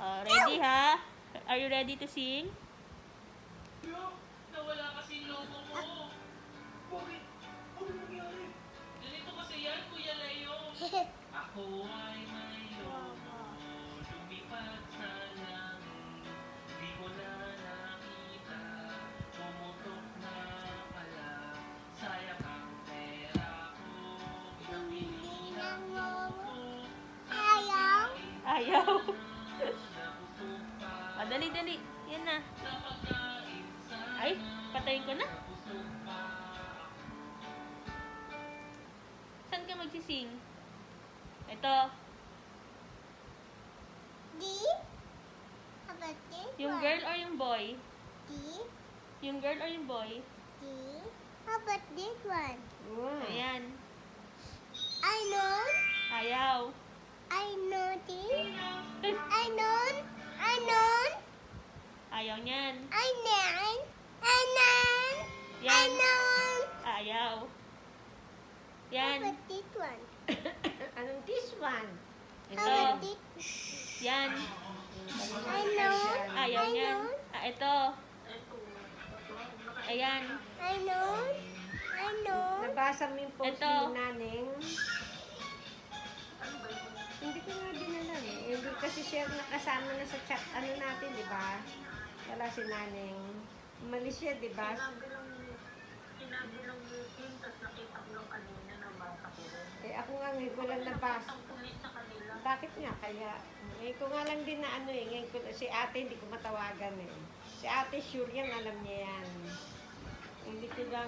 Ready ha? Are you ready to sing? Nawala kasi yung logo mo. Bakit? Ano nangyari? Ganito kasi yan, Kuya Leo. Ako ay may logo. Lumipad sa langit. Di ko na nakita. Pumutok na pala. Sayang ang pera ko. Pinapili ng logo. Ayaw. Ayaw. Dali, dali. Yan na. Ay, patayin ko na. Saan ka magsising? Ito. D. How about this Yung one? girl or yung boy? D. Yung girl or yung boy? D. How about this one? Ayan. I know. Ayaw. I know this. I know. I know. Ayaw niyan. I know. I know. I Yan. know. Ayaw. How Yan. about this one? Anong this one? How about Ito. this? Yan. I know. Ayaw I niyan. know. Ito. Ayan. I know. I know. Nabasa mo yung post Ito. ni Naning? Hindi ko nga dinala eh. Hindi kasi siya nakasama na sa chat ano natin, di ba? Wala si Naning. Umalis siya, di ba? Sinabi ng meeting, tapos nakita ko lang kanina na basa ko rin. Eh ako nga ngayon ko lang nabasa. Ang pulis sa kanila. Bakit nga kaya? Ngayon ko nga lang din na ano eh. Ngayon ko, si ate hindi ko matawagan eh. Si ate sure yan, alam niya yan. Hindi ko lang